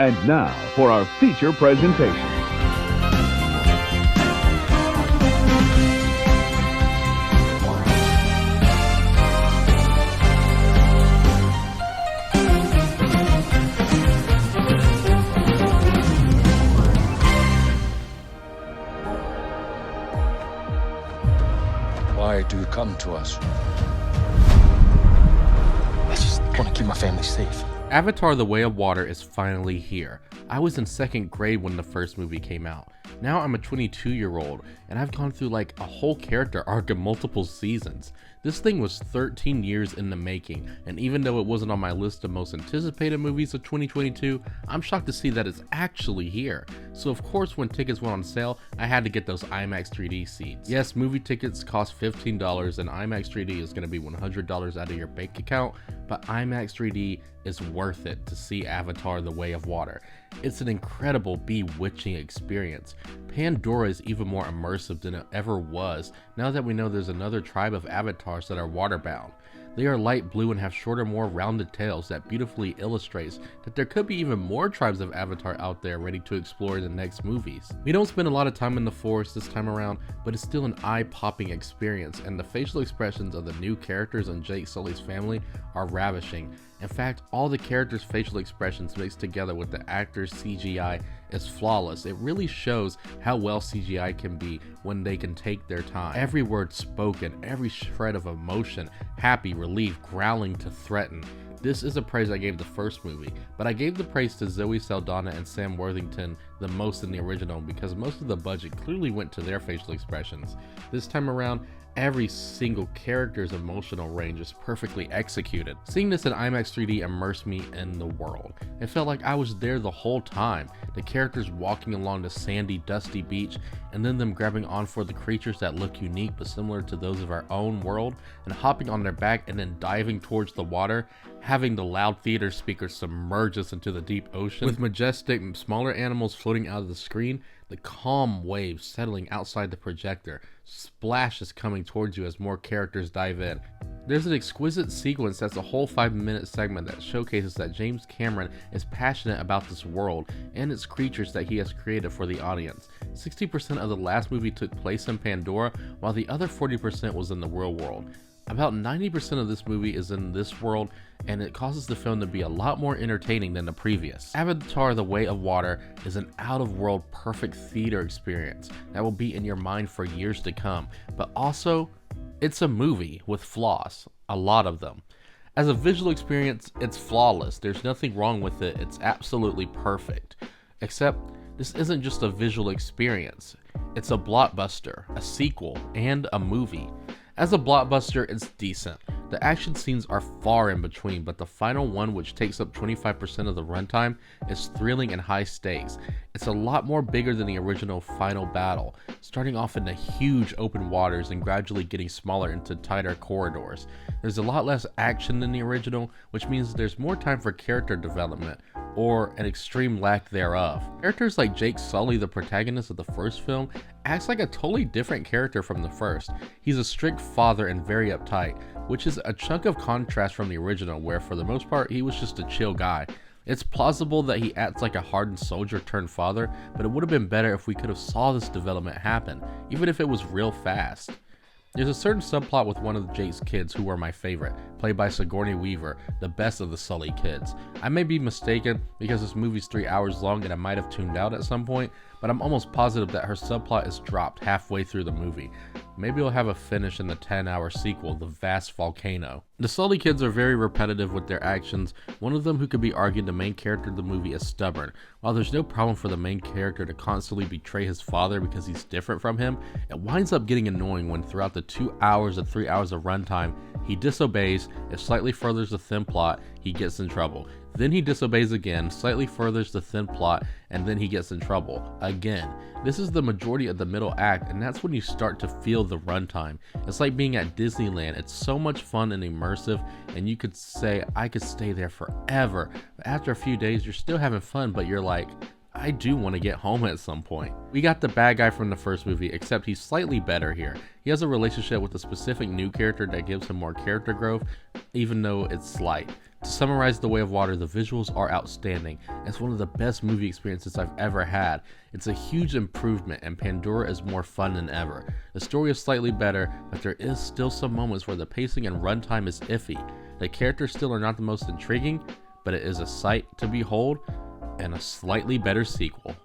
And now for our feature presentation. Why do you come to us? I just want to keep my family safe. Avatar: The Way of Water is finally here. I was in second grade when the first movie came out. Now I'm a 22-year-old, and I've gone through like a whole character arc in multiple seasons. This thing was 13 years in the making, and even though it wasn't on my list of most anticipated movies of 2022, I'm shocked to see that it's actually here. So of course when tickets went on sale, I had to get those IMAX 3D seats. Yes, movie tickets cost $15 and IMAX 3D is going to be $100 out of your bank account, but IMAX 3D is worth it to see Avatar: The Way of Water. It's an incredible, bewitching experience. Pandora is even more immersive than it ever was now that we know there's another tribe of avatars that are waterbound. They are light blue and have shorter, more rounded tails that beautifully illustrates that there could be even more tribes of avatar out there ready to explore in the next movies. We don't spend a lot of time in the forest this time around, but it's still an eye-popping experience, and the facial expressions of the new characters and Jake Sully's family are ravishing. In fact, all the characters' facial expressions mixed together with the actors' CGI is flawless. It really shows how well CGI can be when they can take their time. Every word spoken, every shred of emotion, happy, relief, growling to threaten. This is a praise I gave the first movie, but I gave the praise to Zoe Saldana and Sam Worthington the most in the original because most of the budget clearly went to their facial expressions. This time around, every single character's emotional range is perfectly executed. Seeing this in IMAX 3D immersed me in the world. It felt like I was there the whole time. The characters walking along the sandy, dusty beach, and then them grabbing on for the creatures that look unique but similar to those of our own world, and hopping on their back and then diving towards the water, having the loud theater speakers submerge us into the deep ocean, with majestic, smaller animals floating out of the screen, the calm waves settling outside the projector, splashes coming towards you as more characters dive in. There's an exquisite sequence that's a whole 5-minute segment that showcases that James Cameron is passionate about this world and its creatures that he has created for the audience. 60% of the last movie took place in Pandora, while the other 40% was in the real world. About 90% of this movie is in this world, and it causes the film to be a lot more entertaining than the previous. Avatar: The Way of Water is an out-of-world perfect theater experience that will be in your mind for years to come, but also, it's a movie with flaws, a lot of them. As a visual experience, it's flawless. There's nothing wrong with it. It's absolutely perfect. Except, this isn't just a visual experience. It's a blockbuster, a sequel, and a movie. As a blockbuster, it's decent. The action scenes are far in between, but the final one, which takes up 25% of the runtime, is thrilling and high stakes. It's a lot more bigger than the original final battle, starting off in the huge open waters and gradually getting smaller into tighter corridors. There's a lot less action than the original, which means there's more time for character development, or an extreme lack thereof. Characters like Jake Sully, the protagonist of the first film, acts like a totally different character from the first. He's a strict father and very uptight, which is a chunk of contrast from the original, where for the most part he was just a chill guy. It's plausible that he acts like a hardened soldier turned father, but it would have been better if we could have saw this development happen, even if it was real fast. There's a certain subplot with one of Jake's kids who are my favorite, played by Sigourney Weaver, the best of the Sully kids. I may be mistaken because this movie's 3 hours long and I might have tuned out at some point, but I'm almost positive that her subplot is dropped halfway through the movie. Maybe we'll have a finish in the 10-hour sequel, The Vast Volcano. The Sully kids are very repetitive with their actions. One of them who could be argued the main character of the movie is stubborn. While there's no problem for the main character to constantly betray his father because he's different from him, it winds up getting annoying when throughout the 2 hours or 3 hours of runtime, he disobeys, it slightly furthers the thin plot, he gets in trouble. Then he disobeys again, slightly furthers the thin plot, and then he gets in trouble again. This is the majority of the middle act, and that's when you start to feel the runtime. It's like being at Disneyland. It's so much fun and immersive, and you could say, I could stay there forever. But after a few days, you're still having fun, but you're like, I do want to get home at some point. We got the bad guy from the first movie, except he's slightly better here. He has a relationship with a specific new character that gives him more character growth, even though it's slight. To summarize The Way of Water, the visuals are outstanding. It's one of the best movie experiences I've ever had. It's a huge improvement, and Pandora is more fun than ever. The story is slightly better, but there is still some moments where the pacing and runtime is iffy. The characters still are not the most intriguing, but it is a sight to behold and a slightly better sequel.